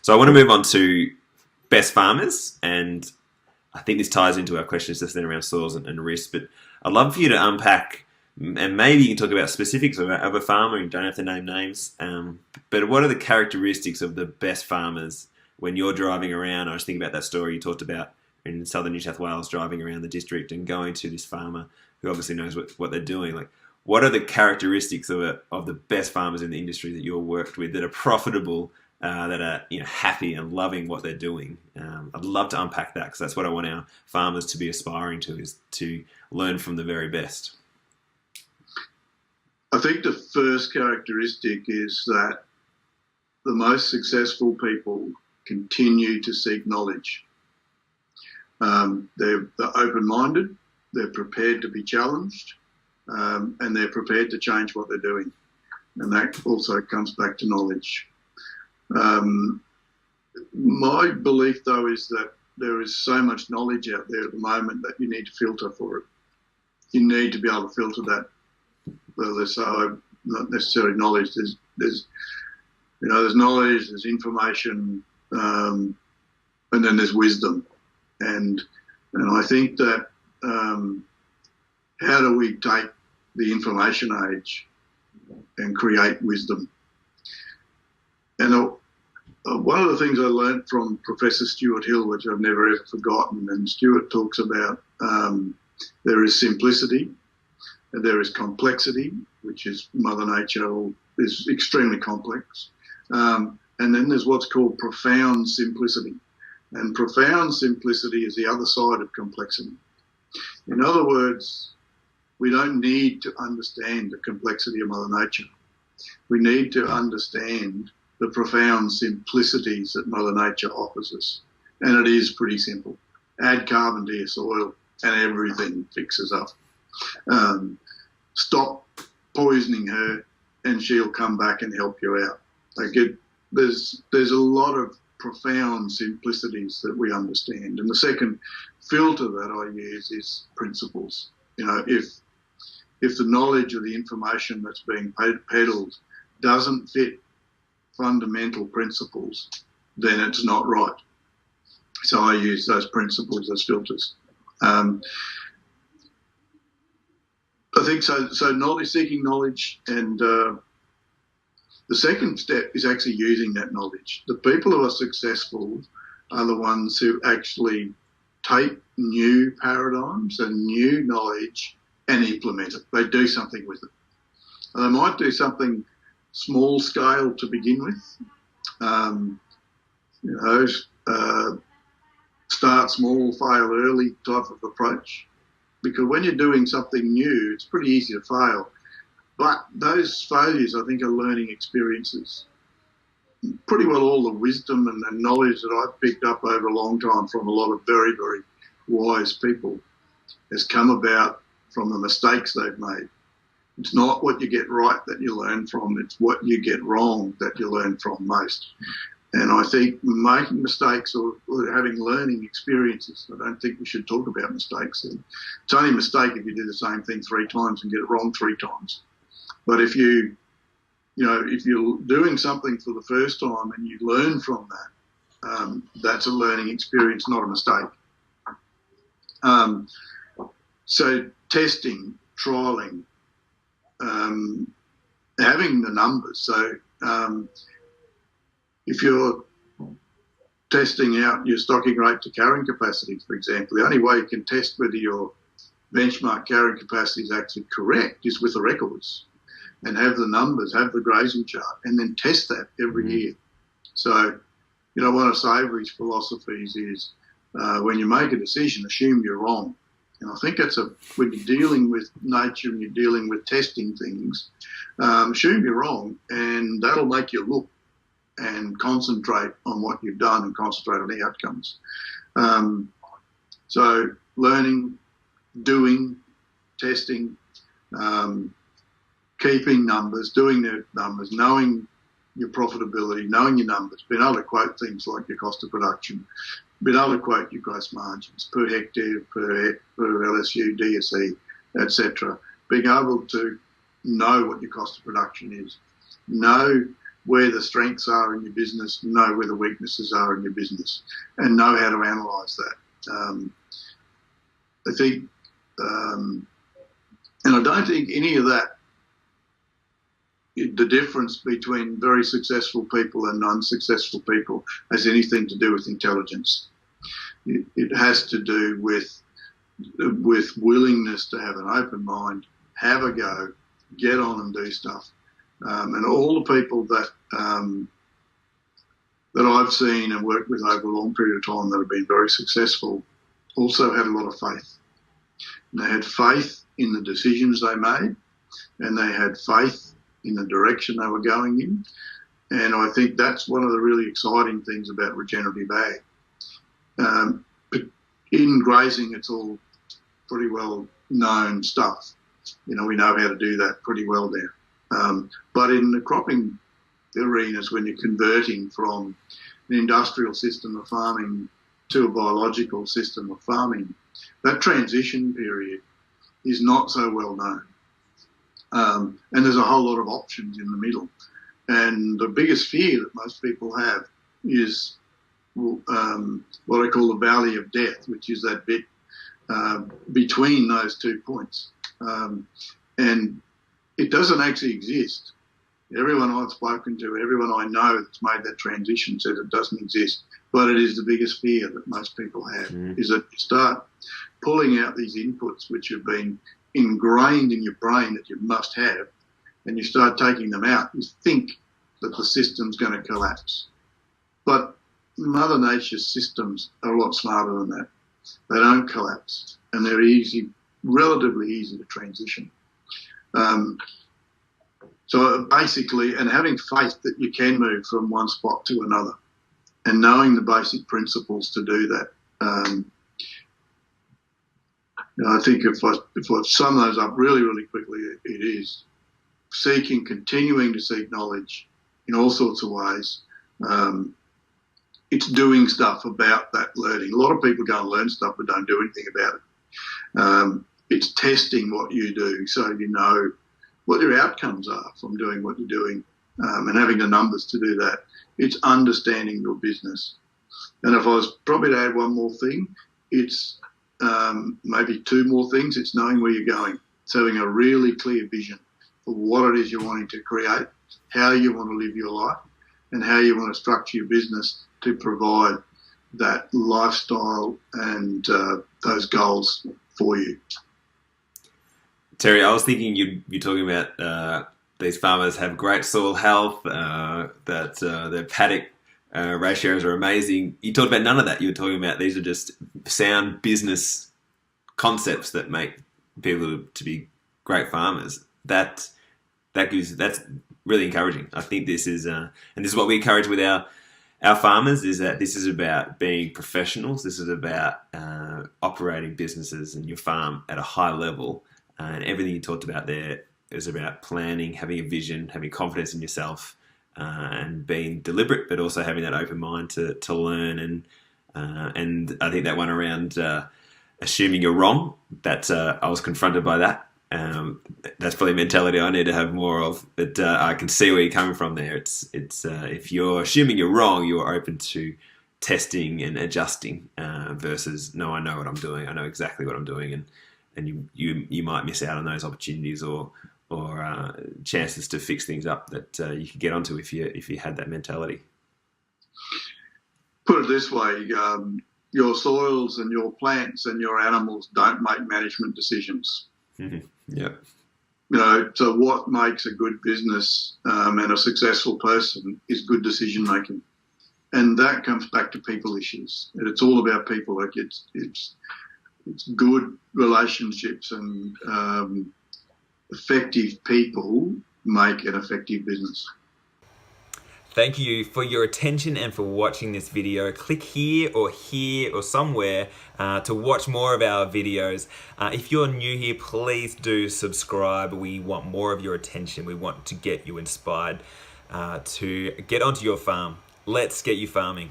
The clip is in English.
So I want to move on to best farmers, and I think this ties into our questions just then around soils and risk. But I'd love for you to unpack, and maybe you can talk about specifics of a farmer. You don't have to name names, but what are the characteristics of the best farmers when you're driving around? I was thinking about that story you talked about in southern New South Wales, driving around the district and going to this farmer who obviously knows what they're doing. Like, what are the characteristics of the best farmers in the industry that you've worked with that are profitable, that are happy and loving what they're doing? I'd love to unpack that, because that's what I want our farmers to be aspiring to, is to learn from the very best. I think the first characteristic is that the most successful people continue to seek knowledge. They're open-minded, they're prepared to be challenged, and they're prepared to change what they're doing. And that also comes back to knowledge. My belief, though, is that there is so much knowledge out there at the moment that you need to filter for it. You need to be able to filter that. Well, there's not necessarily knowledge. There's knowledge, there's information, and then there's wisdom. And I think that how do we take the information age and create wisdom? And one of the things I learned from Professor Stuart Hill, which I've never ever forgotten, and Stuart talks about, there is simplicity, and there is complexity, which is Mother Nature is extremely complex. And then there's what's called profound simplicity. And profound simplicity is the other side of complexity. In other words, we don't need to understand the complexity of Mother Nature. We need to understand the profound simplicities that Mother Nature offers us. And it is pretty simple. Add carbon to your soil and everything fixes up. Stop poisoning her and she'll come back and help you out. There's a lot of profound simplicities that we understand. And the second filter that I use is principles. If the knowledge or the information that's being peddled doesn't fit fundamental principles, then it's not right. So I use those principles as filters. I think so. So knowledge, seeking knowledge, and the second step is actually using that knowledge. The people who are successful are the ones who actually take new paradigms and new knowledge and implement it. They do something with it. And they might do something small scale to begin with. Start small, fail early type of approach. Because when you're doing something new, it's pretty easy to fail. But those failures, I think, are learning experiences. Pretty well all the wisdom and knowledge that I've picked up over a long time from a lot of very, very wise people has come about from the mistakes they've made. It's not what you get right that you learn from, it's what you get wrong that you learn from most. And I think making mistakes or having learning experiences, I don't think we should talk about mistakes. It's only a mistake if you do the same thing 3 times and get it wrong 3 times. But if you're doing something for the first time and you learn from that, that's a learning experience, not a mistake. So testing, trialling, having the numbers. So if you're testing out your stocking rate to carrying capacity, for example, the only way you can test whether your benchmark carrying capacity is actually correct is with the records and have the numbers, have the grazing chart, and then test that every year. So, one of Savory's philosophies is when you make a decision, assume you're wrong. And I think when you're dealing with nature and you're dealing with testing things, assume you're wrong, and that'll make you look and concentrate on what you've done and concentrate on the outcomes. So learning, doing, testing, keeping numbers, doing the numbers, knowing your profitability, knowing your numbers, being able to quote things like your cost of production, being able to quote your gross margins per hectare, per LSU, DSE, etc. Being able to know what your cost of production is, know where the strengths are in your business, know where the weaknesses are in your business, and know how to analyse that. I think, and I don't think any of that, the difference between very successful people and unsuccessful people, has anything to do with intelligence. It has to do with willingness to have an open mind, have a go, get on and do stuff. And all the people that I've seen and worked with over a long period of time that have been very successful also had a lot of faith. And they had faith in the decisions they made, and they had faith in the direction they were going in. And I think that's one of the really exciting things about regenerative ag. But in grazing, it's all pretty well known stuff. We know how to do that pretty well there. But in the cropping arenas, when you're converting from an industrial system of farming to a biological system of farming, that transition period is not so well known. And there's a whole lot of options in the middle. And the biggest fear that most people have is what I call the valley of death, which is that bit between those 2 points. And it doesn't actually exist. Everyone I've spoken to, everyone I know that's made that transition says it doesn't exist. But it is the biggest fear that most people have, is that you start pulling out these inputs which have been ingrained in your brain that you must have, and you start taking them out, you think that the system's going to collapse. But Mother Nature's systems are a lot smarter than that. They don't collapse, and they're relatively easy to transition. So basically, and having faith that you can move from one spot to another, and knowing the basic principles to do that. I think if I sum those up really, really quickly, it is continuing to seek knowledge in all sorts of ways. It's doing stuff about that learning. A lot of people go and learn stuff but don't do anything about it. It's testing what you do so you know what your outcomes are from doing what you're doing, and having the numbers to do that. It's understanding your business. And if I was probably to add one more thing, it's maybe two more things. It's knowing where you're going. It's having a really clear vision for what it is you're wanting to create, how you want to live your life, and how you want to structure your business to provide that lifestyle and those goals for you. Terry, I was thinking you're talking about these farmers have great soil health, that their paddock ratios are amazing. You talked about none of that. You were talking about these are just sound business concepts that make people to be great farmers. That's really encouraging. I think this is, and this is what we encourage with our farmers, is that this is about being professionals. This is about operating businesses and your farm at a high level. And everything you talked about there is about planning, having a vision, having confidence in yourself, and being deliberate, but also having that open mind to learn. And I think that one around assuming you're wrong, I was confronted by that. That's probably a mentality I need to have more of. But I can see where you're coming from there. It's if you're assuming you're wrong, you're open to testing and adjusting versus no, I know what I'm doing. I know exactly what I'm doing, and you might miss out on those opportunities or chances to fix things up that you could get onto if you had that mentality. Put it this way, your soils and your plants and your animals don't make management decisions. Mm-hmm. Yep. So what makes a good business and a successful person is good decision making, and that comes back to people issues. And it's all about people. Like it's good relationships and effective people make an effective business. Thank you for your attention and for watching this video. Click here or somewhere to watch more of our videos. If you're new here, please do subscribe. We want more of your attention. We want to get you inspired to get onto your farm. Let's get you farming.